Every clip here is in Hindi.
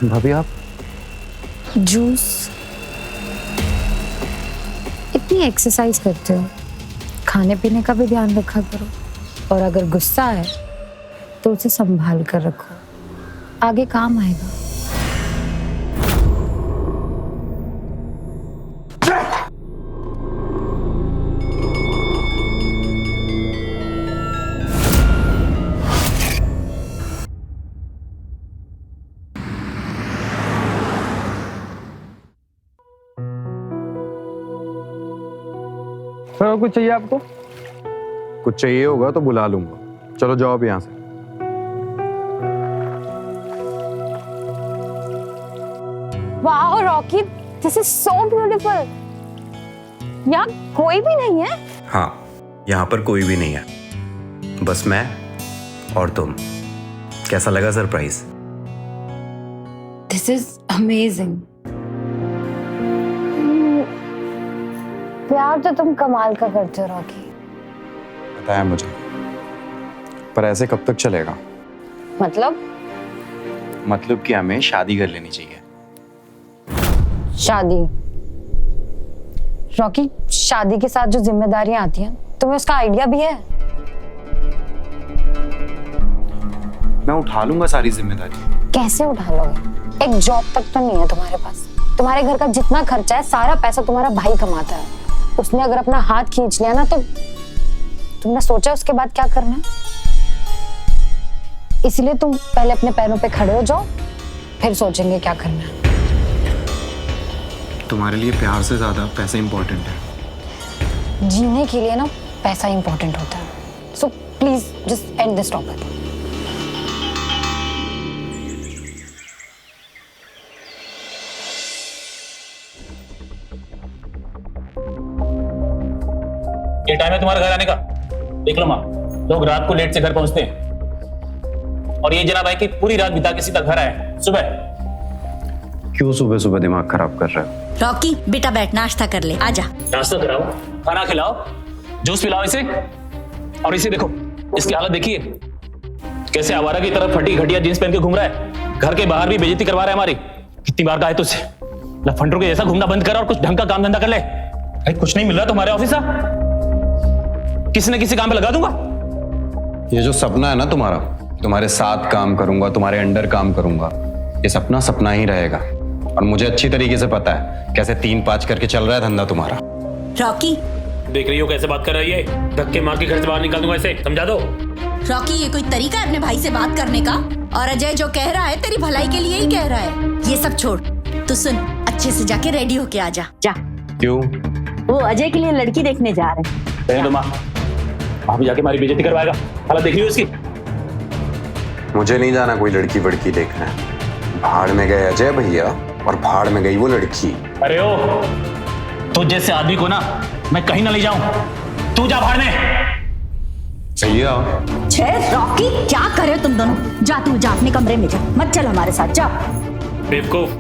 भाभी आप जूस। इतनी एक्सरसाइज करते हो, खाने पीने का भी ध्यान रखा करो। और अगर गुस्सा है तो उसे संभाल कर रखो, आगे काम आएगा। सर कुछ चाहिए आपको? कुछ चाहिए होगा तो बुला लूंगा। चलो जाओ अब यहाँ से। Wow Rocky, this is so beautiful. यहाँ कोई भी नहीं है? हाँ, यहाँ पर कोई भी नहीं है, बस मैं और तुम। कैसा लगा सरप्राइज? This is amazing. प्यार तो तुम कमाल का करते हो रॉकी। पता है मुझे, पर ऐसे कब तक चलेगा? मतलब कि हमें शादी कर लेनी चाहिए। शादी? रॉकी, शादी के साथ जो जिम्मेदारियां आती हैं, तुम्हें उसका आइडिया भी है? मैं उठा लूंगा सारी जिम्मेदारी। कैसे उठा लोगे? एक जॉब तक तो नहीं है तुम्हारे पास। तुम्हारे घर का जितना खर्चा है सारा पैसा तुम्हारा भाई कमाता है। उसने अगर अपना हाथ खींच लिया ना, तो तुमने सोचा उसके बाद क्या करना है? इसलिए तुम पहले अपने पैरों पे खड़े हो जाओ, फिर सोचेंगे क्या करना है। तुम्हारे लिए प्यार से ज्यादा पैसा इंपॉर्टेंट है। जीने के लिए ना पैसा इंपॉर्टेंट होता है। So please just and this topic. ये टाइम है तुम्हारे घर आने का? देख लो माँ, लोग रात को लेट से घर पहुंचते हैं, और ये जनाब है कि पूरी रात बिता के सीधा घर आए सुबह। क्यों सुबह सुबह दिमाग खराब कर रहे हो? रॉकी बेटा बैठ, नाश्ता कर ले, आजा। नाश्ता कराओ, खाना खिलाओ, जूस पिलाओ इसे। और इसे देखो, इसकी हालत देखिए, कैसे आवारा की तरफ फटी घटिया जींस पहन के घूम रहा है। घर के बाहर भी बेइज्जती करवा रहा है हमारी। कितनी बार कहा है तुझसे, लफंडरों के जैसा घूमना बंद कर और कुछ ढंग का काम धंधा कर ले। भाई कुछ नहीं मिल रहा तुम्हारे ऑफिस से, किसी न किसी काम पे लगा दूंगा। ये जो सपना है ना तुम्हारा, तुम्हारे साथ काम करूंगा, तुम्हारे अंडर काम करूंगा, ये सपना सपना ही रहेगा। और मुझे अच्छी तरीके से पता है कैसे 3-5 करके चल रहा है धंधा तुम्हारा। रॉकी देख रही हो कैसे बात कर रही है? धक्के मार के घर से बाहर निकाल दूंगा इसे, समझा दो। रॉकी, ये कोई तरीका है अपने भाई से बात करने का? और अजय जो कह रहा है तेरी भलाई के लिए ही कह रहा है। ये सब छोड़, तू सुन, अच्छे से जाके रेडी होके आ जा। जा। क्यों? वो अजय के लिए लड़की देखने जा रहे हैं। रहने दो माँ, वहां भी जाके हमारी बेइज्जती करवाएगा। हालत देख रही हो इसकी? मुझे नहीं जाना कोई लड़की वड़की देखना। भाड़ में गए अजय भैया और भाड़ में गई वो लड़की। अरे ओ, तो जैसे आदमी को ना मैं कहीं ना ले जाऊं। तू जा भाड़ में। भैया छे रॉकी, क्या कर रहे हो तुम दोनों? जा तू, जा अपने कमरे में जा, मत चल हमारे साथ, जा। बेवकूफ।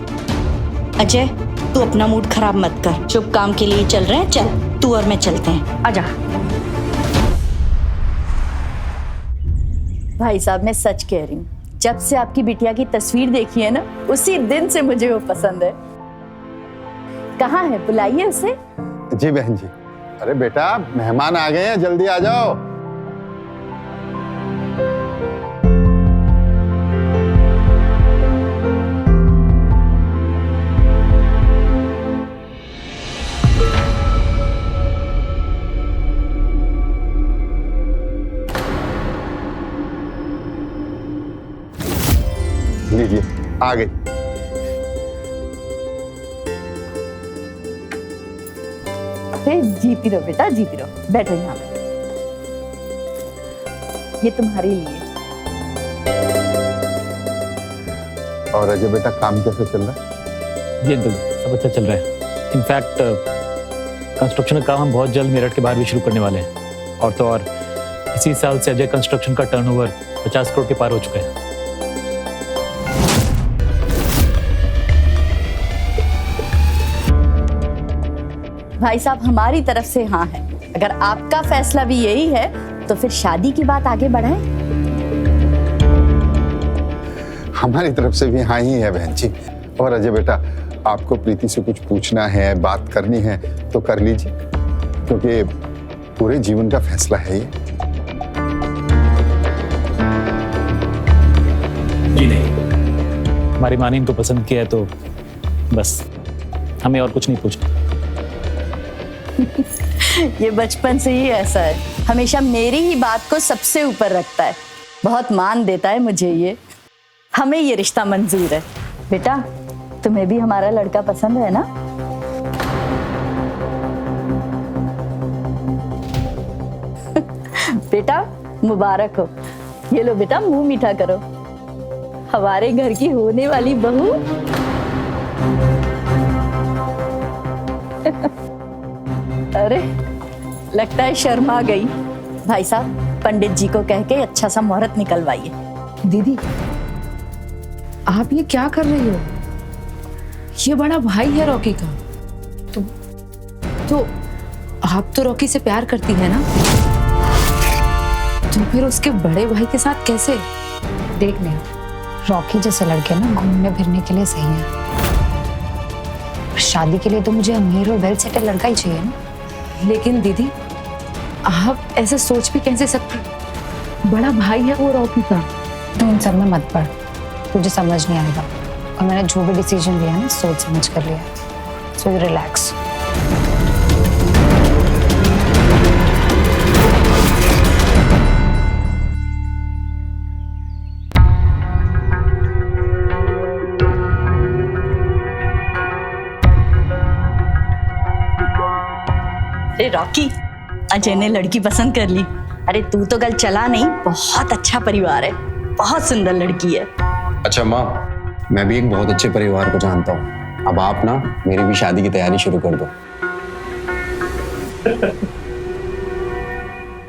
अजय तू अपना मूड खराब मत कर, शुभ काम के लिए चल रहे हैं, चल तू और मैं चलते हैं, आजा। भाई साहब, मैं सच कह रही हूँ, जब से आपकी बिटिया की तस्वीर देखी है ना, उसी दिन से मुझे वो पसंद है। कहाँ है, बुलाइए उसे। जी बहन जी। अरे बेटा, मेहमान आ गए हैं, जल्दी आ जाओ। लीजिए, आ गई। जीती रहो बेटा, जीती रहो, बैठो यहाँ पे। ये तुम्हारे लिए। और अजय बेटा, काम कैसे चल रहा है? जी अंकल, सब अच्छा चल रहा है। इनफैक्ट कंस्ट्रक्शन का काम हम बहुत जल्द मेरठ के बाहर भी शुरू करने वाले हैं। और तो और इसी साल से अजय कंस्ट्रक्शन का टर्नओवर 50 करोड़ के पार हो चुका है। भाई साहब, हमारी तरफ से हाँ है। अगर आपका फैसला भी यही है तो फिर शादी की बात आगे बढ़ाएं। हमारी तरफ से भी हाँ ही है बहन जी। और अजय बेटा, आपको प्रीति से कुछ पूछना है, बात करनी है तो कर लीजिए, क्योंकि पूरे जीवन का फैसला है ये। जी नहीं, हमारी माँ ने इनको पसंद किया है तो बस, हमें और कुछ नहीं पूछना। ये बचपन से ही ऐसा है, हमेशा मेरी ही बात को सबसे ऊपर रखता है, बहुत मान देता है मुझे ये। हमें ये रिश्ता मंजूर है। बेटा, तुम्हें भी हमारा लड़का पसंद है ना? बेटा मुबारक हो। ये लो बेटा, मुंह मीठा करो। हमारे घर की होने वाली बहू। अरे लगता है शर्मा गई। भाई साहब, पंडित जी को कह के अच्छा सा मुहूर्त निकलवाइए। दीदी, आप ये क्या कर रही हो? ये बड़ा भाई है रॉकी का। तो आप तो रॉकी से प्यार करती है ना, तो फिर उसके बड़े भाई के साथ कैसे? देख ले, रॉकी जैसे लड़के ना घूमने फिरने के लिए सही है, शादी के लिए तो मुझे अमीर और वेल सेटल लड़का ही चाहिए ना। लेकिन दीदी, आप ऐसे सोच भी कैसे सकते? बड़ा भाई है वो रॉकी का। तू इन सब में मत पड़, तुझे समझ नहीं आएगा। और मैंने जो भी डिसीजन लिया ना, सोच समझ कर लिया। So you relax. अरे रॉकी, अजय ने लड़की पसंद कर ली। अरे तू तो कल चला नहीं, बहुत अच्छा परिवार है, बहुत सुंदर लड़की है। अच्छा माँ, मैं भी एक बहुत अच्छे परिवार को जानता हूँ। अब आप ना मेरी भी शादी की तैयारी शुरू कर दो।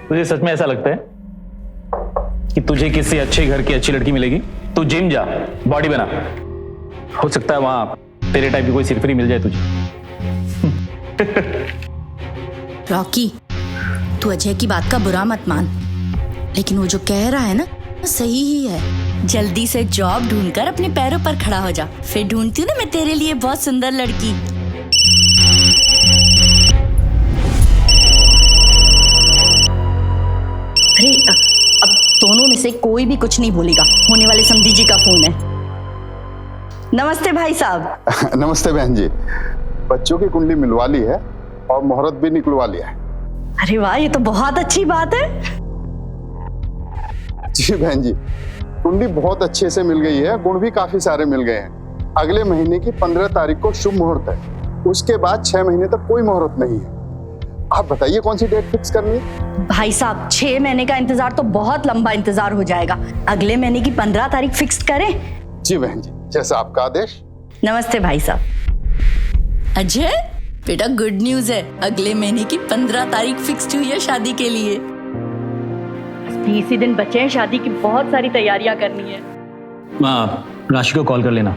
तुझे सच में ऐसा लगता है कि तुझे किसी अच्छे घर की अच्छी लड़की मिलेगी? तू जिम जा, बॉडी बना, हो सकता है वहां तेरे टाइप की कोई सिरफिरी मिल जाए तुझे। रॉकी, तू अजय की बात का बुरा मत मान, लेकिन वो जो कह रहा है ना, सही ही है। जल्दी से जॉब ढूंढकर अपने पैरों पर खड़ा हो जा, फिर ढूंढती हूँ ना मैं तेरे लिए बहुत सुंदर लड़की। अरे अब दोनों में से कोई भी कुछ नहीं बोलेगा, होने वाले समधी जी का फोन है। नमस्ते भाई साहब। नमस्ते बहन जी। बच्चों की कुंडली मिलवा ली है और मुहूर्त भी निकलवा लिया है। अरे वाह, ये तो बहुत अच्छी बात है। जी बहन जी, कुंडली बहुत अच्छे से मिल गई है, गुण भी काफी सारे मिल गए हैं। अगले महीने की 15 तारीख को शुभ मुहूर्त है, उसके बाद 6 महीने तक कोई मुहूर्त नहीं है। आप बताइए कौन सी डेट फिक्स करनी है? भाई साहब, 6 महीने का इंतजार तो बहुत लंबा इंतजार हो जाएगा। अगले महीने की 15 तारीख फिक्स करें? जी बहन जी, जैसा आपका आदेश। नमस्ते भाई साहब। अजय बेटा, गुड न्यूज है, अगले महीने की 15 तारीख फिक्स हुई है शादी के लिए। 20 ही दिन बचे हैं शादी की, बहुत सारी तैयारियां करनी है। माँ, राशि को कॉल कर लेना,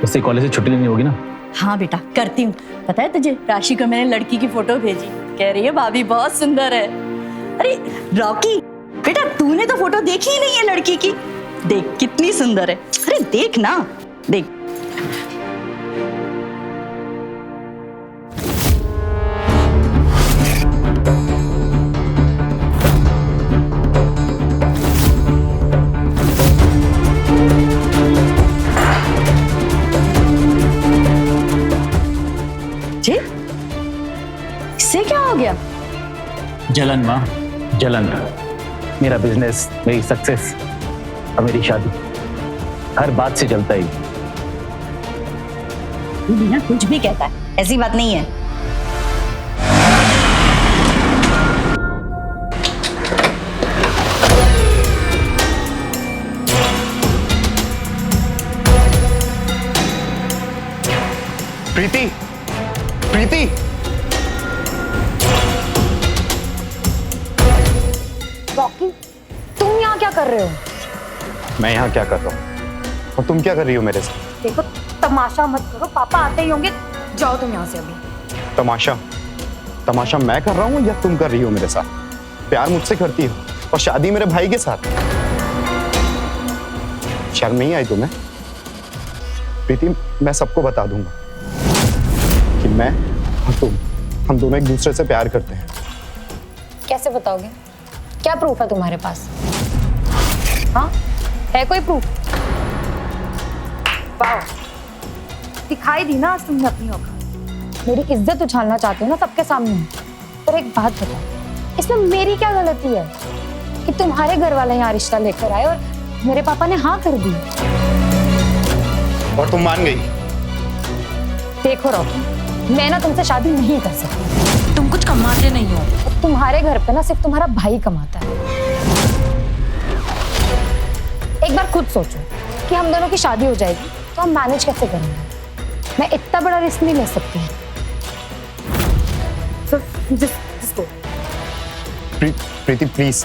उससे कॉलेज से छुट्टी लेनी होगी ना। हाँ बेटा, करती हूँ। पता है तुझे, राशि को मैंने लड़की की फोटो भेजी, कह रही है भाभी बहुत सुंदर है। अरे रॉकी बेटा, तूने तो फोटो देखी ही नहीं है लड़की की, देख कितनी सुंदर है। अरे देख ना, देख। जी, इससे क्या हो गया? जलन माँ, जलन। मेरा बिजनेस, मेरी सक्सेस और मेरी शादी, हर बात से जलता ही। तू भी ना कुछ भी कहता है, ऐसी बात नहीं है। प्रीति, प्रीति, रॉकी, तुम यहाँ क्या कर रहे हो? मैं यहाँ क्या कर रहा हूँ और तुम क्या कर रही हो मेरे साथ? देखो, तमाशा मत करो, पापा आते ही होंगे। जाओ तुम यहाँ से अभी। तमाशा? तमाशा मैं कर रहा हूँ या तुम कर रही हो मेरे साथ? प्यार मुझसे करती हो और शादी मेरे भाई के साथ। शर्म नहीं आई तुम्हें? प्रीति, मैं सबको बता दूंगा कि मैं और तुम, हम दोनों एक दूसरे से प्यार करते हैं। कैसे बताओगे? क्या प्रूफ है तुम्हारे पास? हाँ, है कोई प्रूफ? वाह, दिखाई दी ना आज तुमने अपनी औकात। मेरी इज्जत उछालना चाहते हो ना सबके सामने। पर एक बात बताओ, इसमें मेरी क्या गलती है कि तुम्हारे घर वाले यहाँ रिश्ता लेकर आए और मेरे पापा ने हाँ कर दी? और तुम मान गई? देखो रॉकी, मैं ना तुमसे शादी नहीं कर सकती। तुम कुछ कमाते नहीं हो। तुम्हारे घर पे ना सिर्फ तुम्हारा भाई कमाता है। एक बार खुद सोचो कि हम दोनों की शादी हो जाएगी तो हम मैनेज कैसे करेंगे? मैं इतना बड़ा रिस्क नहीं ले सकती। So, just go. Preeti please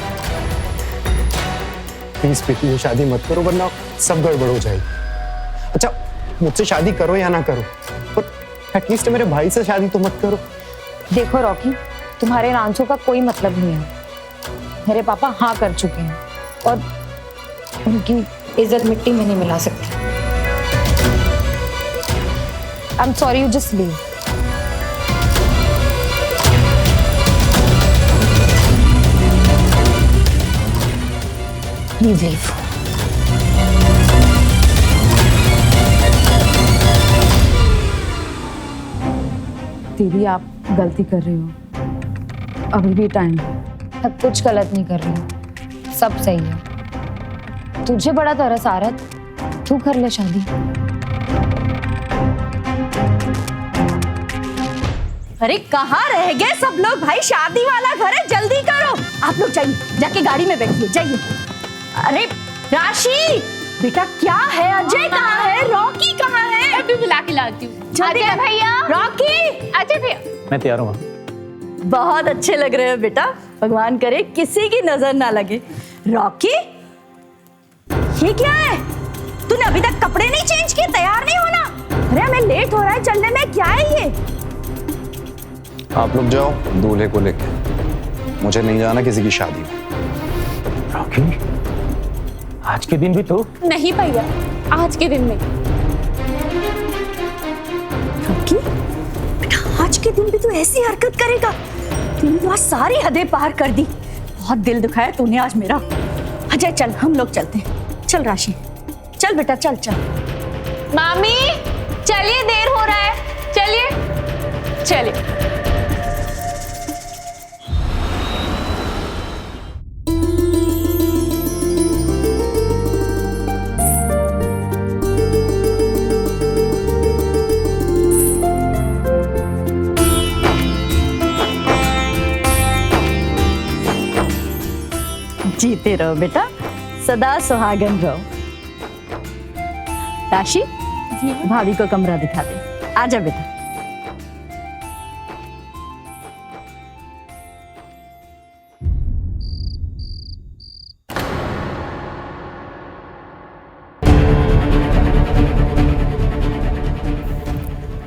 please Preeti, ये शादी मत करो वरना सब गड़बड़ हो जाएगी। अच्छा, मुझसे शादी करो या ना करो, पर एटलीस्ट मेरे भाई से शादी तो मत करो। देखो रॉकी, तुम्हारे इन आंसू का कोई मतलब नहीं है। मेरे पापा हाँ कर चुके हैं और उनकी इज्जत मिट्टी में नहीं मिला सकती। I am sorry, you just leave. Please leave. दीदी, आप गलती कर रही हो। अभी भी टाइम है। मैं कुछ गलत नहीं कर रही हूँ, सब सही है। तुझे बड़ा तरस आ रहा है, तू कर ले शादी। अरे कहाँ रह गए सब लोग भाई? शादी वाला घर है, जल्दी करो। आप लोग जाइए, जाके गाड़ी में बैठिए, जाइए। अरे राशि बेटा, क्या है? अजय कहाँ है? रॉकी कहाँ है? अभी बुला के लाती हूँ। जल्दी कर भैया। रॉकी, अजय भैया, मैं तैयार हूँ। बहुत अच्छे लग रहे हो बेटा। भगवान करे किसी की नजर ना लगे। रॉकी, ये क्या है? तूने अभी तक कपड़े नहीं चेंज किए, तैयार नहीं होना? अरे हमें लेट हो रहा है चलने में, क्या है ये? आप लोग जाओ दूल्हे को लेके, मुझे नहीं जाना किसी की शादी में। रॉकी, आज के दिन भी तो? नहीं भैया, आज के दिन में। रॉकी बेटा, आज के दिन भी तू ऐसी हरकत करेगा? तूने तो आज सारी हदें पार कर दी। बहुत दिल दुखाया तूने आज मेरा। अजय चल, हम लोग चलते हैं। चल राशि, चल बेटा, चल चल। मामी चलिए, देर हो रहा है, चलिए चलिए। जीते रहो बेटा, सदा सुहागन रहो। राशि, भाभी को कमरा दिखा दे। आजा बेटा।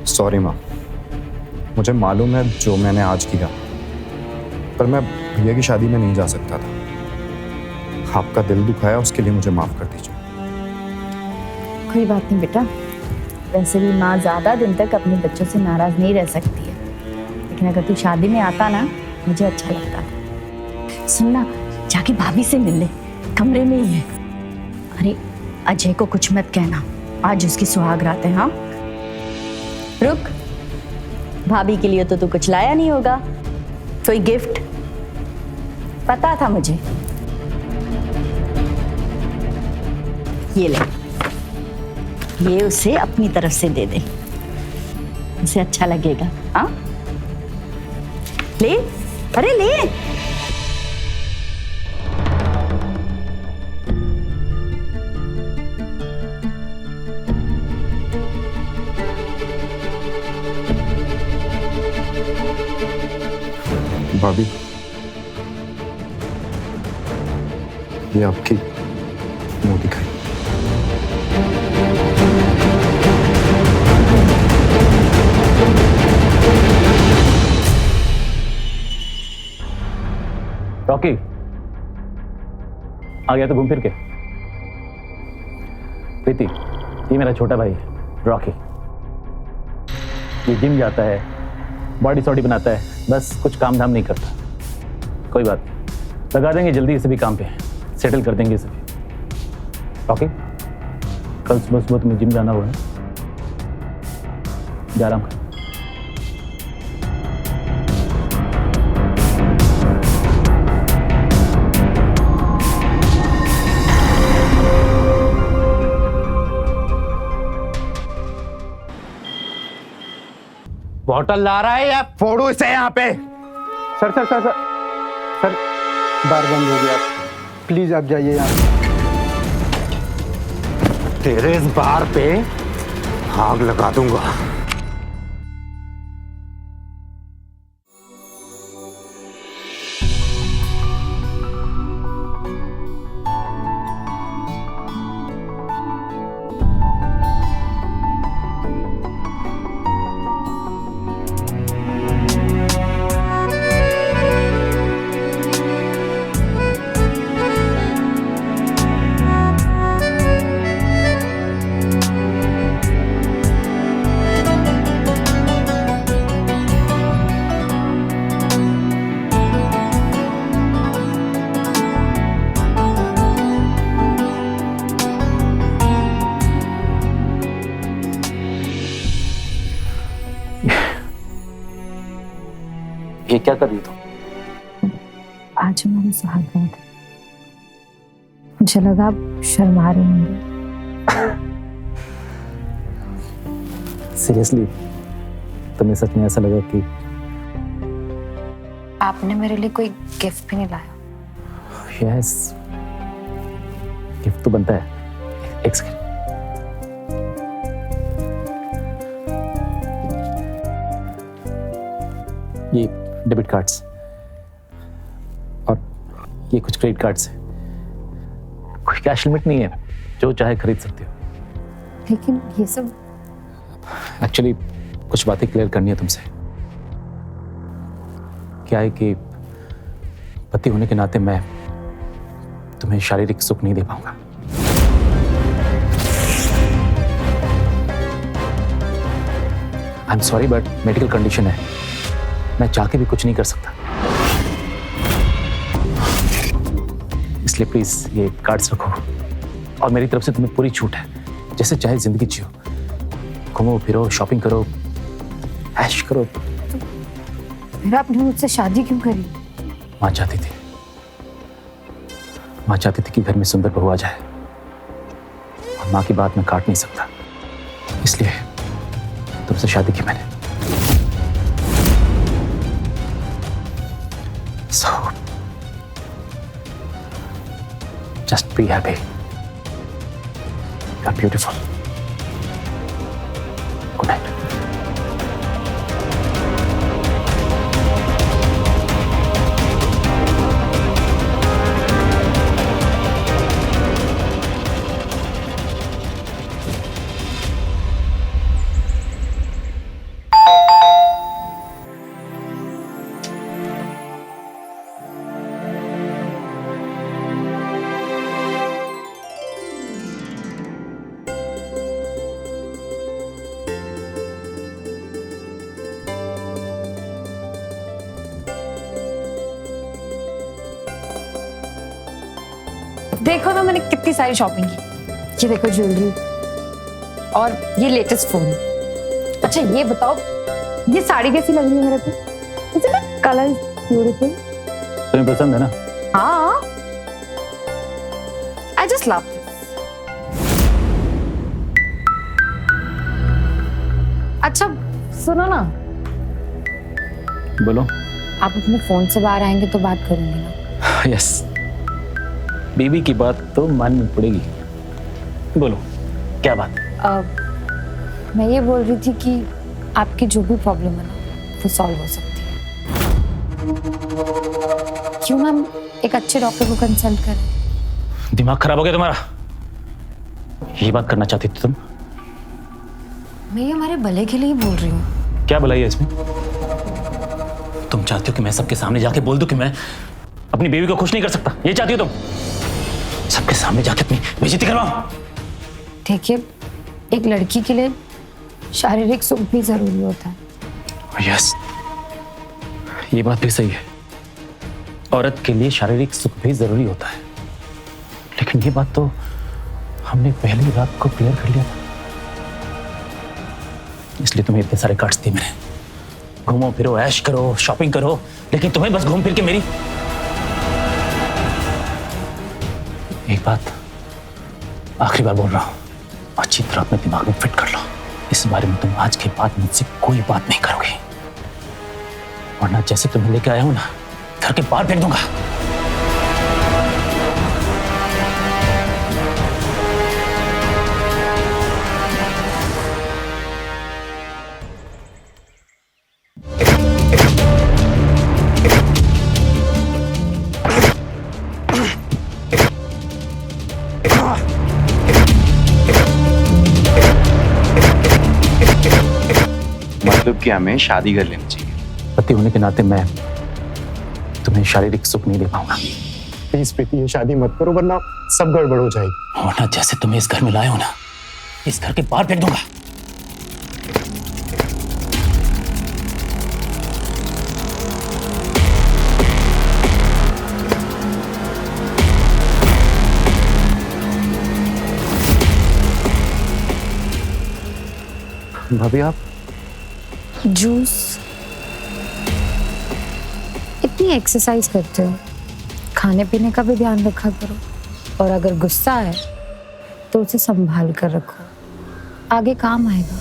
सॉरी माँ, मुझे मालूम है जो मैंने आज किया, पर मैं भैया की शादी में नहीं जा सकता था। आपका दिल दुखाया, उसके लिए मुझे माफ कर दीजिए। कोई बात नहीं बेटा, वैसे भी माँ ज्यादा दिन तक अपने बच्चों से नाराज नहीं रह सकती है, लेकिन अगर तू शादी में आता ना, मुझे अच्छा लगता। सुनना, जाके भाभी से मिल ले, कमरे में ही है। अरे अजय को कुछ मत कहना, आज उसकी सुहाग रात है। हाँ रुक, भाभी के लिए तो तू कुछ लाया नहीं होगा, कोई गिफ्ट? पता था मुझे। ये ले, ये उसे अपनी तरफ से दे दे, उसे अच्छा लगेगा। हाँ ले, अरे ले। भाभी, ये आपकी मुंह दिखाई। रॉकी आ गया तो घूम फिर के। प्रीति, ये मेरा छोटा भाई है रॉकी ये जिम जाता है, बॉडी सॉडी बनाता है, बस कुछ काम धाम नहीं करता। कोई बात नहीं, लगा देंगे जल्दी इसे भी काम पे, सेटल कर देंगे इसे भी। रॉकी कल सुबह सुबह तुम्हें जिम जाना होगा, जा आराम कर। बॉटल ला रहा है या फोड़ू इसे यहाँ पे? Sir sir sir sir sir bar बंद हो गया, प्लीज आप जाइए यहाँ। तेरे इस बार पे आग लगा दूंगा। ये क्या कर रही हो तुम? आज हमारी सुहागरात है, मुझे लगा आप शर्मा रहे होंगे। सीरियसली तुम्हें सच में ऐसा लगा कि आपने मेरे लिए कोई गिफ्ट भी नहीं लाया? यस, गिफ्ट तो बनता है। एक सेकंड, ये डेबिट कार्ड्स और ये कुछ क्रेडिट कार्ड्स हैं। कोई कैश लिमिट नहीं है, जो चाहे खरीद सकते हो। लेकिन ये सब एक्चुअली कुछ बातें क्लियर करनी है तुमसे। क्या है कि पति होने के नाते मैं तुम्हें शारीरिक सुख नहीं दे पाऊंगा। I am sorry but medical condition है, मैं चाह के भी कुछ नहीं कर सकता। इसलिए प्लीज ये कार्ड्स रखो और मेरी तरफ से तुम्हें पूरी छूट है, जैसे चाहे जिंदगी जियो, घूमो फिरो, शॉपिंग करो, ऐश करो। फिर आपने मुझसे शादी क्यों करी? माँ चाहती थी, माँ चाहती थी कि घर में सुंदर बहू आ जाए, और माँ की बात मैं काट नहीं सकता, इसलिए तुमसे शादी की मैंने। So, just be happy. You're beautiful. Good night. देखो ना मैंने कितनी सारी शॉपिंग की। ये देखो ज्वेलरी और ये लेटेस्ट फोन। अच्छा ये बताओ, ये साड़ी कैसी लग रही है मेरे पे? It's a colour beautiful. तुम्हें पसंद है ना? हाँ, आई जस्ट लव दिस। अच्छा सुनो ना, बोलो। आप अपने फोन से बाहर आएंगे तो बात करूंगी ना? यस, बीबी की बात तो माननी पड़ेगी। बोलो क्या बात? मैं ये बोल रही थी कि आपकी जो भी प्रॉब्लम है ना वो सॉल्व हो सकती है। क्यों ना हम एक अच्छे डॉक्टर को कंसल्ट करें? दिमाग खराब हो गया तुम्हारा? ये बात करना चाहती थी तुम? मैं ये हमारे भले के लिए ही बोल रही हूँ। क्या भलाई है इसमें? तुम चाहती हो कि मैं सबके सामने जाके बोल दूं कि मैं अपनी बेबी को खुश नहीं कर सकता? ये चाहती हो तुम? सबके सामने जाके अपनी बेइज्जती करवाओ? देखिए, एक लड़की के लिए शारीरिक सुख भी जरूरी होता है। यस, ये बात भी सही है। औरत के लिए शारीरिक सुख भी जरूरी होता है, लेकिन ये बात तो हमने पहली रात को क्लियर कर लिया था। इसलिए तुम्हें इतने सारे कार्ड्स दिए मैंने। घूमो फिरो, ऐश करो, शॉपिंग करो, लेकिन तुम्हें बस घूम फिर के मेरी एक बात आखिरी बार बोल रहा हूं, अच्छी तरह अपने दिमाग में फिट कर लो। इस बारे में तुम आज के बाद मुझसे कोई बात नहीं करोगे, वरना जैसे तुम्हें लेके आया हूं ना, घर के बाहर फेंक दूंगा। मतलब कि हमें शादी कर लेनी चाहिए। पति होने के नाते मैं तुम्हें शारीरिक सुख नहीं दे पाऊंगा। प्लीज प्रीति, ये शादी मत करो वरना सब गड़बड़ हो जाएगी। वरना जैसे तुम्हें इस घर में लाए हो ना, इस घर के बाहर फेंक दूंगा। भाभी आप जूस। इतनी एक्सरसाइज करते हो, खाने पीने का भी ध्यान रखा करो, और अगर गुस्सा है तो उसे संभाल कर रखो, आगे काम आएगा।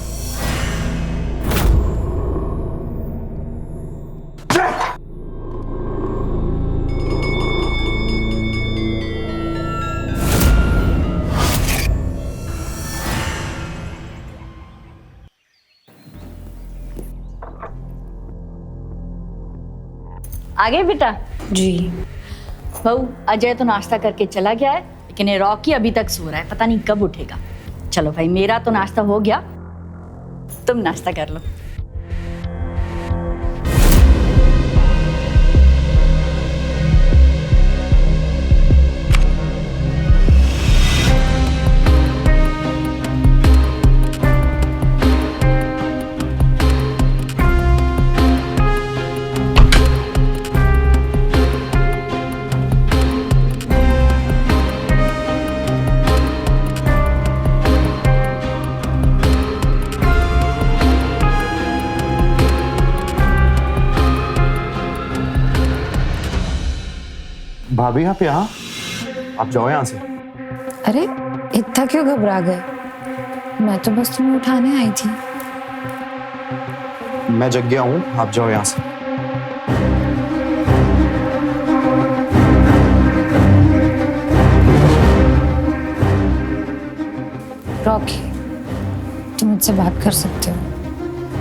आ गए बेटा? जी। बहू, अजय तो नाश्ता करके चला गया है, लेकिन ये रॉकी अभी तक सो रहा है, पता नहीं कब उठेगा। चलो भाई, मेरा तो नाश्ता हो गया, तुम नाश्ता कर लो। भाभी आप यहाँ, आप जाओ यहाँ से। अरे इतना क्यों घबरा गए? मैं तो बस तुम्हें उठाने आई थी। मैं जग गया हूँ, आप जाओ यहाँ से। रॉकी, तुम मुझसे बात कर सकते हो।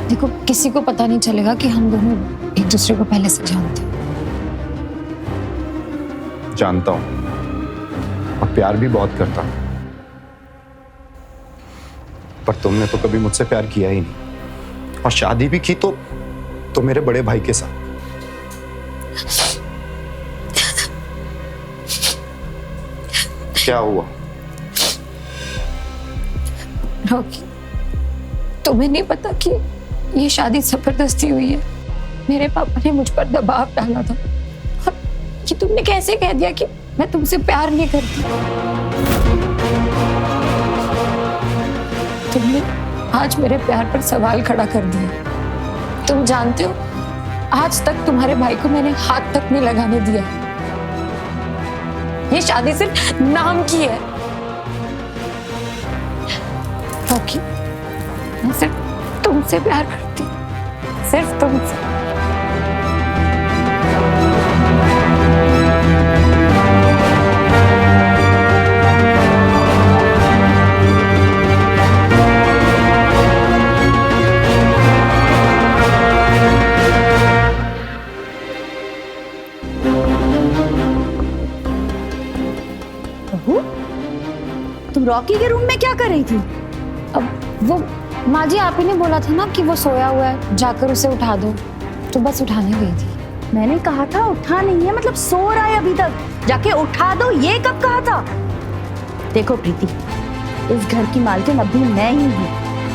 देखो, किसी को पता नहीं चलेगा कि हम दोनों एक दूसरे को पहले से जानते हैं। जानता हूँ, और प्यार भी बहुत करता हूँ, पर तुमने तो कभी मुझसे प्यार किया ही नहीं, और शादी भी की तो मेरे बड़े भाई के साथ। क्या हुआ? रॉकी, तुम्हें नहीं पता कि ये शादी जबरदस्ती हुई है। मेरे पापा ने मुझ पर दबाव डाला था, और कि तुमने कैसे कह दिया कि मैं तुमसे प्यार नहीं करती। तुमने आज मेरे प्यार पर सवाल खड़ा कर दिया। तुम जानते हो, आज तक तुम्हारे भाई को मैंने हाथ तक नहीं लगाने दिया। ये शादी सिर्फ नाम की है। रॉकी, मैं सिर्फ तुमसे प्यार करती हूँ, सिर्फ तुमसे। बहू, तुम रॉकी के रूम में क्या कर रही थी? अब वो माँ जी, आप ही ने बोला था ना कि वो सोया हुआ है, जाकर उसे उठा दो, तो बस उठाने गई थी। मैंने कहा था उठा नहीं है, मतलब सो रहा है अभी तक, जाके उठा दो, ये कब कहा था? देखो प्रीति, इस घर की मालकिन अभी मैं ही हूँ,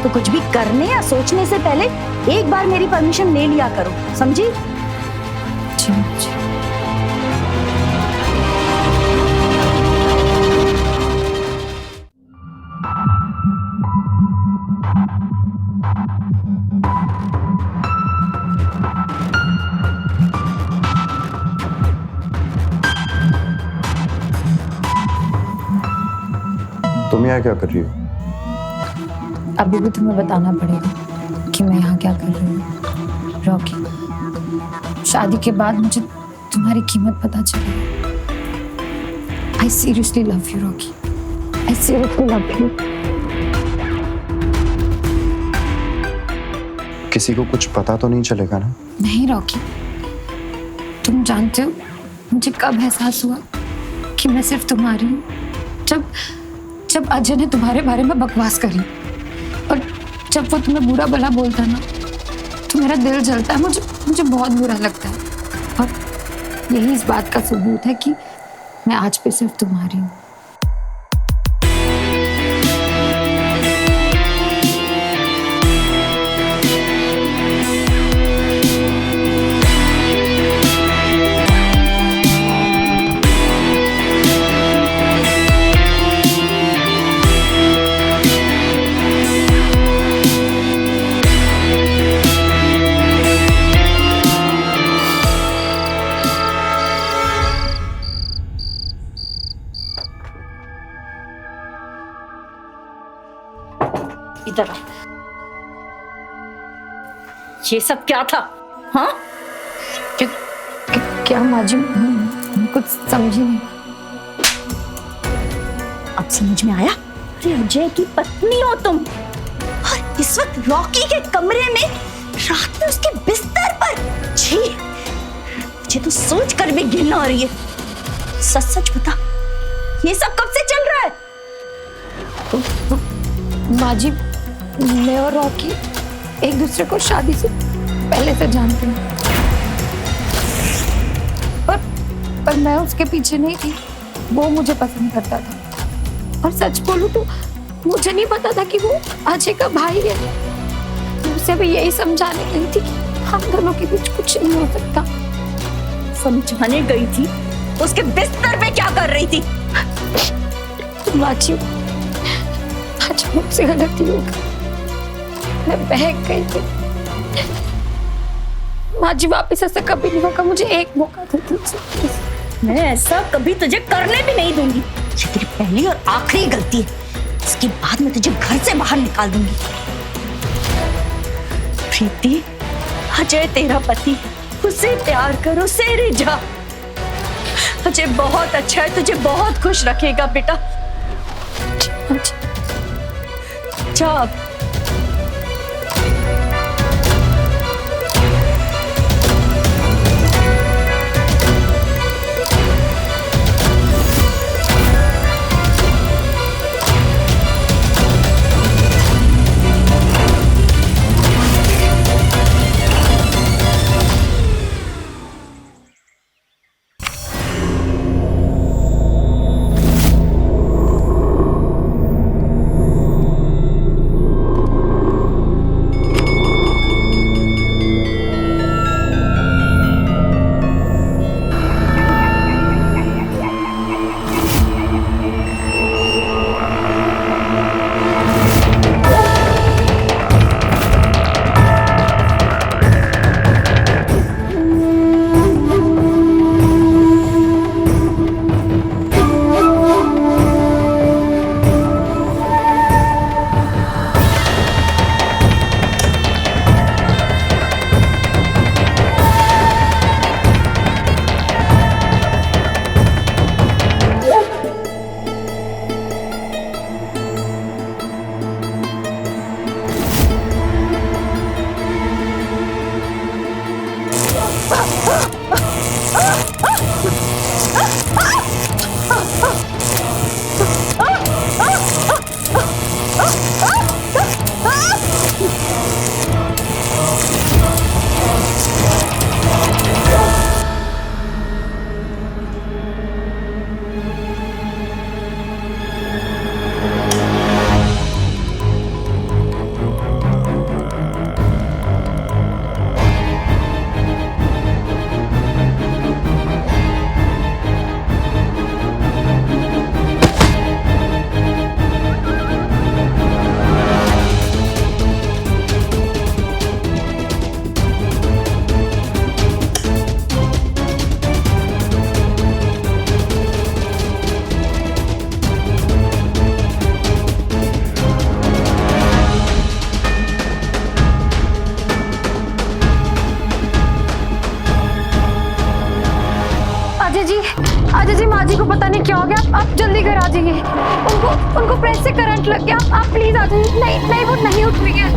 तो कुछ भी करने या सोचने से पहले एक बार मेरी परमिशन ले लिया करो, समझी? जी माँ जी। तुम यहाँ क्या कर रही हो? अभी भी तुम्हें बताना पड़ेगा कि मैं यहाँ क्या कर रही हूँ। रॉकी, शादी के बाद मुझे तुम्हारी कीमत पता चली। I seriously love you Rocky, I seriously love you. किसी को कुछ पता तो नहीं चलेगा ना? नहीं रॉकी, तुम जानते हो मुझे कब एहसास हुआ कि मैं सिर्फ तुम्हारी हूँ? जब अजय ने तुम्हारे बारे में बकवास करी और जब वो तुम्हें बुरा भला बोलता ना तो मेरा दिल जलता है, मुझे बहुत बुरा लगता है। और यही इस बात का सबूत है कि मैं आज भी सिर्फ तुम्हारी हूँ। इधर आ। ये सब क्या था? हाँ, क्या माँ जी, कुछ समझी नहीं। अब समझ में आया? अरे अजय की पत्नी हो तुम और इस वक्त रॉकी के कमरे में रात में उसके बिस्तर पर। छी, मुझे तो सोच कर भी घिन आ रही है। सच सच बता, ये सब कब से चल रहा है? माँ जी, मैं और रॉकी एक दूसरे को शादी से पहले से जानते हैं, पर मैं उसके पीछे नहीं थी, वो मुझे पसंद करता था। और सच बोलूं तो मुझे नहीं पता था कि वो अजय का भाई है। मैं उसे भी यही समझाने गई थी कि हम दोनों के बीच कुछ नहीं हो सकता। समझाने गई थी? उसके बिस्तर पे क्या कर रही थी? माँ जी, आज मुझसे गलती हो गई, मैं बहक गई थी। माँ जी, वापिस ऐसा कभी नहीं होगा, मुझे एक मौका दे दीजिए। मैं ऐसा कभी तुझे करने भी नहीं दूंगी। ये तेरी पहली और आखिरी गलती है। इसके बाद मैं तुझे घर से बाहर निकाल दूंगी। प्रीति, अजय तेरा पति, उससे प्यार करो, उसे रिझा। अजय बहुत अच्छा है, तुझे बहुत खुश रखेगा बेटा। जा अब। बाजी को पता नहीं क्या हो गया। आप जल्दी घर आ जाइए। उनको प्रेस से करंट लग गया। आप प्लीज आ जाइए। नहीं वो नहीं उठ रही है।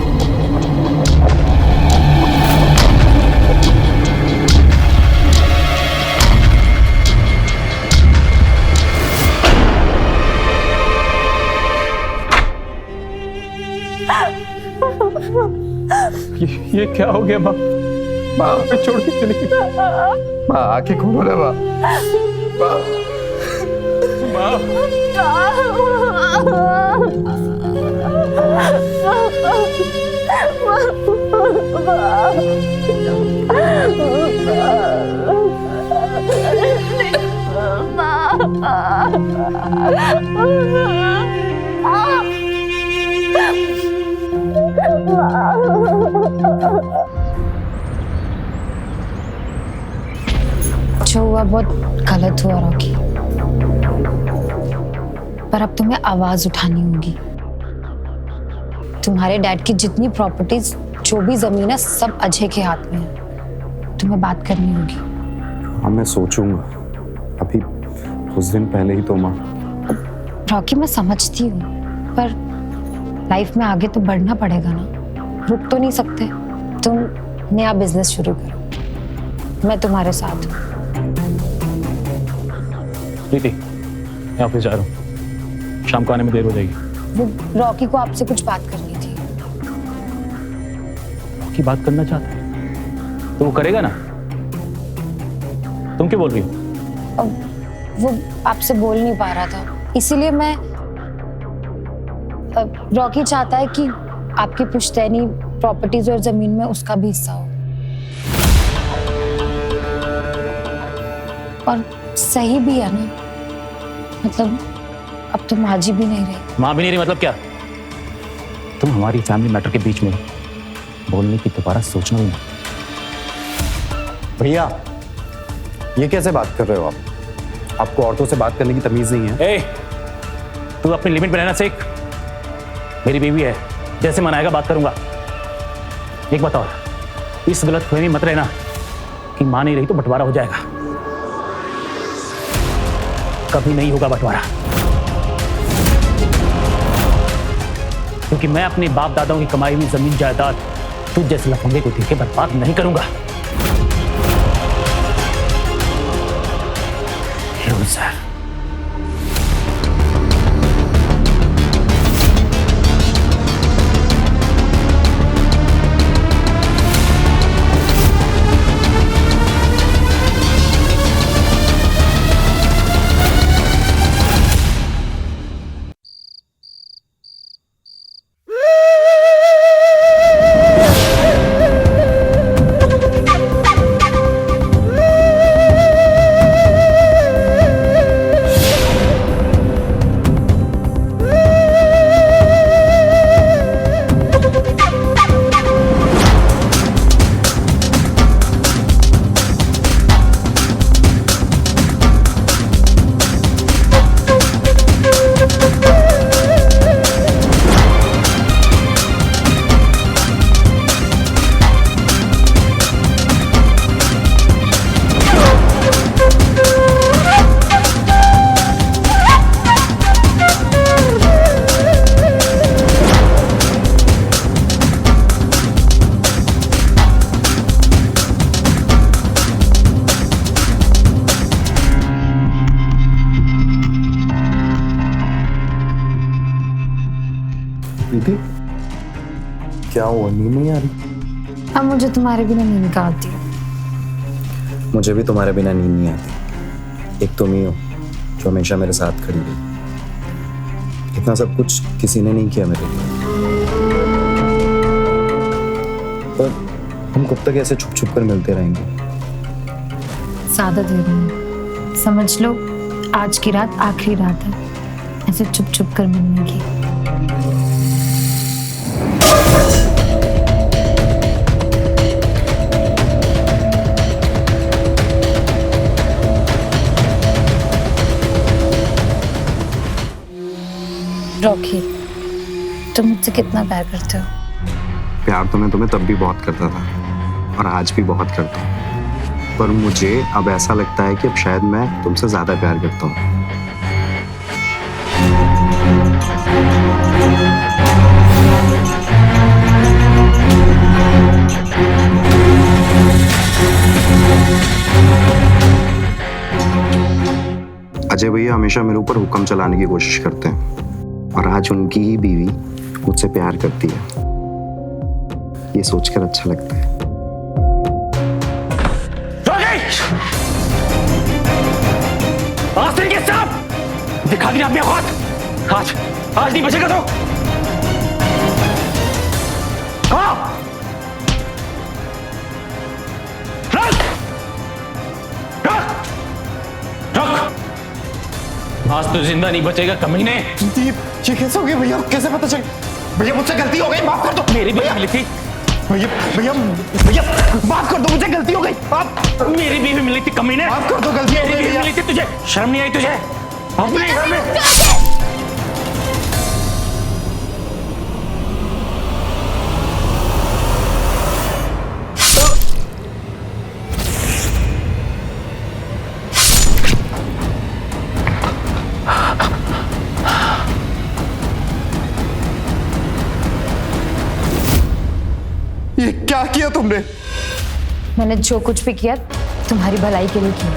ये क्या हो गया माँ? माँ हमें छोड़ के चली गई। माँ आंखें खोलो ना माँ। जो हुआ बहुत गलत हुआ रॉकी, पर अब तुम्हें आवाज उठानी होगी। तुम्हारे डैड की जितनी प्रॉपर्टीज, जो भी जमीन है, सब अजय के हाथ में है। तुम्हें बात करनी होगी। हाँ मैं सोचूंगा। अभी कुछ दिन पहले ही तो माँ। रॉकी मैं समझती हूँ, पर लाइफ में आगे तो बढ़ना पड़ेगा ना। रुक तो नहीं सकते। तुम नया बिजनेस शुरू करो, मैं तुम्हारे साथ हूँ। प्रीति, मैं ऑफिस जा रहा हूँ, शाम को आने में देर हो जाएगी। वो रॉकी को आपसे कुछ बात करनी थी। की बात करना चाहता है तो वो करेगा ना। तुम क्यों बोल रही हो? अब वो आपसे बोल नहीं पा रहा था, इसीलिए मैं रॉकी चाहता है कि आपकी पुश्तैनी प्रॉपर्टीज और जमीन में उसका भी हिस्सा हो। और सही भी है ना, मतलब अब तो माँ जी भी नहीं रही। माँ भी नहीं रही मतलब क्या? तुम हमारी फैमिली मैटर के बीच में बोलने की दोबारा सोचना भी नहीं। भैया ये कैसे बात कर रहे हो आप? आपको औरतों से बात करने की तमीज नहीं है? ए, तू अपनी लिमिट में रहना सीख। मेरी बीवी है, जैसे मनाएगा बात करूंगा। एक बात और, इस गलतफहमी मत रहना कि मां नहीं रही तो बंटवारा हो जाएगा। कभी नहीं होगा बंटवारा, क्योंकि मैं अपने बाप दादाओं की कमाई हुई जमीन जायदाद तुझ जैसे लफंगे को देके बर्बाद नहीं करूंगा। लूज़र। दीदी क्या हुआ, नींद नहीं आ रही? अब मुझे तुम्हारे बिना नींद का आती है। मुझे भी तुम्हारे बिना नींद नहीं आती। एक तुम ही हो जो हमेशा मेरे साथ खड़ी रही। इतना सब कुछ किसी ने नहीं किया मेरे लिए। पर हम कब तक ऐसे छुप छुप कर मिलते रहेंगे? ज्यादा देर नहीं, समझ लो आज की रात आखिरी रात है ऐसे छुप छुप कर मिलने की। रॉकी, तुम मुझसे कितना प्यार करते हो? प्यार तो मैं तुम्हें तब भी बहुत करता था और आज भी बहुत करता हूँ। पर मुझे अब ऐसा लगता है कि अब शायद मैं तुमसे ज्यादा प्यार करता हूँ। अजय भैया हमेशा मेरे ऊपर हुक्म चलाने की कोशिश करते हैं और आज उनकी ही बीवी मुझसे प्यार करती है, ये सोचकर अच्छा लगता है। आस्तीन के साथ दिखा दिया अपनी औकात। आज नहीं बचेगा तो हाँ। आज तो जिंदा नहीं बचेगा कमीने। दीप, ये कैसे हो गया भैया? कैसे पता चल? भैया मुझसे गलती हो गई, माफ कर दो। मेरी बीवी मिली थी। भैया भैया भैया माफ कर दो, मुझे गलती हो गई। आप मेरी बीवी मिली थी कमीने। माफ कर दो, गलती हो मेरी गई बीवी भैया। मिली थी, तुझे शर्म नहीं आई? तुझे अपने घर में ये क्या किया तुमने? मैंने जो कुछ भी किया तुम्हारी भलाई के लिए किया।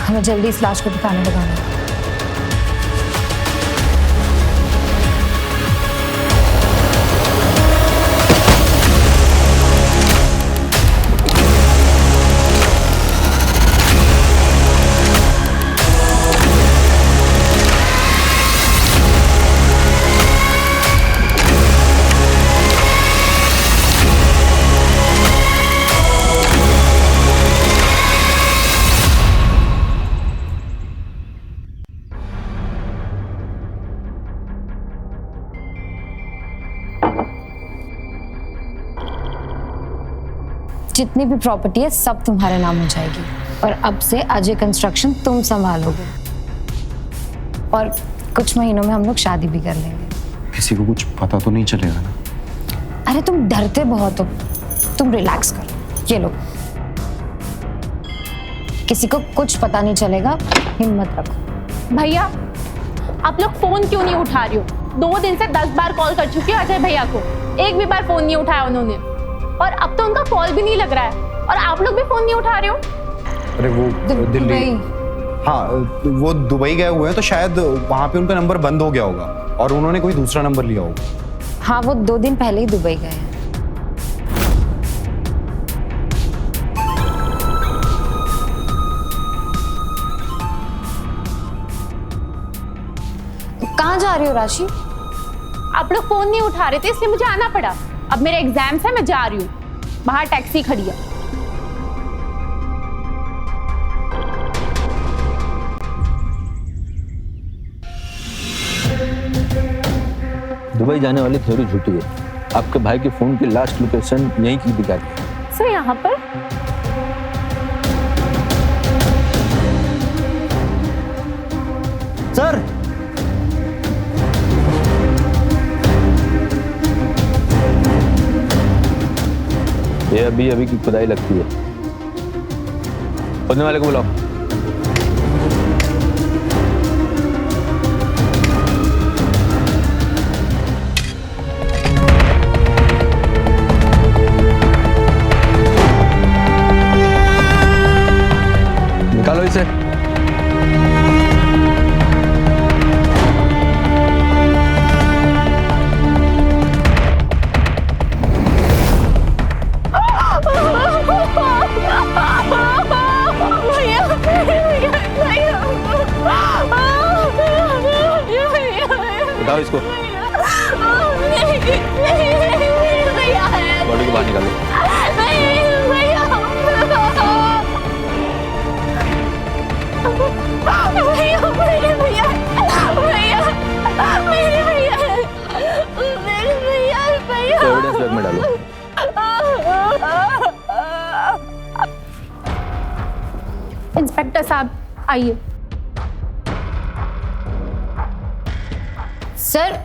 हमें जल्दी इस लाश को ठिकाने लगाना है। जितनी भी प्रॉपर्टी है सब तुम्हारे नाम हो जाएगी और अब से अजय कंस्ट्रक्शन तुम संभालोगे और कुछ महीनों में हम लोग शादी भी कर लेंगे। किसी को कुछ पता तो नहीं चलेगा ना? अरे तुम डरते बहुत हो, तुम रिलैक्स करो। ये लो, किसी को कुछ पता नहीं चलेगा, हिम्मत रखो। भैया आप लोग फोन क्यों नहीं उठा रही हो? 2 दिन से 10 बार कॉल कर चुकी हूँ अजय भैया को, एक भी बार फोन नहीं उठाया उन्होंने और अब तो उनका कॉल भी नहीं लग रहा है और आप लोग भी फोन नहीं उठा रहे हो। अरे वो दिल्ली, हाँ वो दुबई गए हुए हैं तो शायद वहाँ पे उनका नंबर बंद हो गया होगा और उन्होंने कोई दूसरा नंबर लिया होगा। हाँ वो 2 दिन पहले ही दुबई गए हैं। कहाँ जा रही हो राशि? आप लोग फोन नहीं उठा रहे थे इसलिए मुझे आना पड़ा। अब मेरे एग्जाम्स है, मैं जा रही हूँ, बाहर टैक्सी खड़ी है। दुबई जाने वाली थ्योरी झूठी है। आपके भाई के फोन की लास्ट लोकेशन यहीं की दिखाती है। सर यहाँ पर सर ये अभी की खुदाई लगती है। खोदने वाले को बुलाओ। निकालो इसे। उठाओ इसको। बॉडी को बाहर निकालो। एविडेंस बैग में डालो। इंस्पेक्टर साहब आइए। सर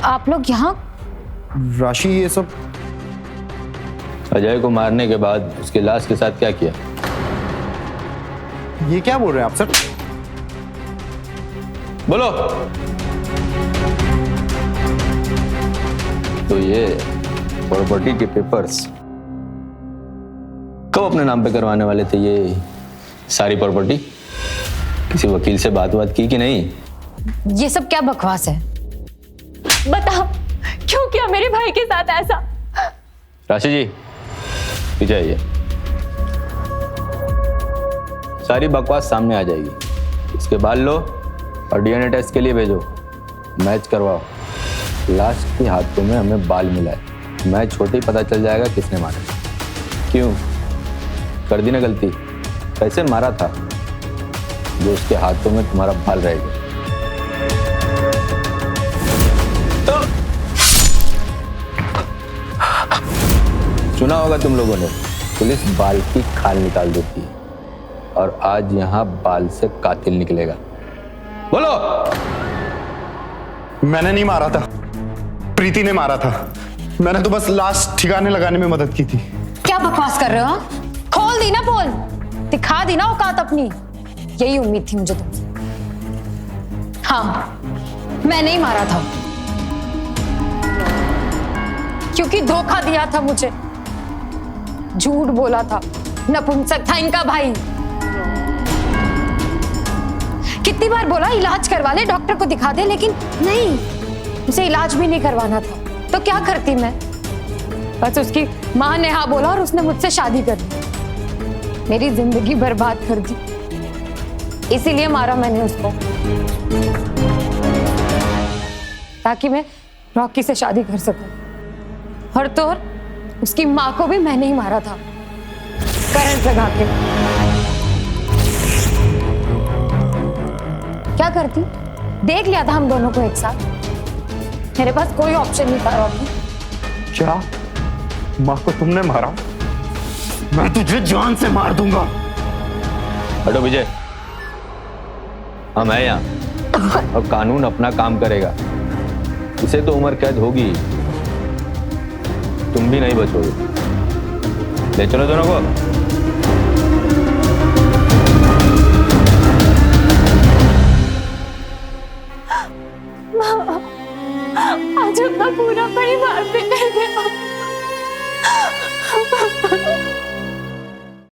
आप लोग यहाँ? राशि ये सब अजय को मारने के बाद उसकी लाश के साथ क्या किया? ये क्या बोल रहे हैं आप सर? बोलो। तो ये प्रॉपर्टी के पेपर्स कब अपने नाम पे करवाने वाले थे? ये सारी प्रॉपर्टी किसी वकील से बात की कि नहीं? ये सब क्या बकवास है? बताओ क्यों किया मेरे भाई के साथ ऐसा? राशि जी पीछे आइए। सारी बकवास सामने आ जाएगी। इसके बाल लो और डीएनए टेस्ट के लिए भेजो। मैच करवाओ। लाश के हाथों में हमें बाल मिला है। मैच होते ही पता चल जाएगा किसने मारा। क्यों कर दी ना गलती? कैसे मारा था जो उसके हाथों में तुम्हारा बाल रहेगा? सुना होगा तुम लोगों ने, पुलिस बाल की खाल निकाल देती है और आज यहां बाल से कातिल निकलेगा। बोलो। मैंने नहीं मारा था, प्रीति ने मारा था। मैंने तो बस लाश ठिकाने लगाने में मदद की थी। क्या बकवास कर रहे हो? खोल दी ना पोल, दिखा दी ना औकात अपनी। यही उम्मीद थी मुझे तुमसे। हाँ, मैं नहीं मारा था क्योंकि धोखा दिया था मुझे, झूठ बोला था, नपुंसक था इनका भाई। कितनी बार बोला इलाज करवा ले, डॉक्टर को दिखा दे, लेकिन नहीं, उसे इलाज भी नहीं करवाना था। तो क्या करती मैं? बस उसकी माँ ने हाँ बोला और उसने मुझसे शादी कर दी। मेरी जिंदगी बर्बाद कर दी, इसीलिए मारा मैंने उसको, ताकि मैं रॉकी से शादी कर सकूं। और तो और उसकी माँ को भी मैंने ही मारा था, करंट लगा के। क्या करती? देख लिया था हम दोनों को एक साथ। मेरे पास कोई ऑप्शन नहीं था रॉकी। क्या माँ को तुमने मारा? मैं तुझे जान से मार दूंगा। हटो विजय, हम हैं यहाँ और कानून अपना काम करेगा। इसे तो उम्र कैद होगी, तुम भी नहीं बचोगे। ले चलो दोनों को। आज अपना पूरा परिवार बिखर गया।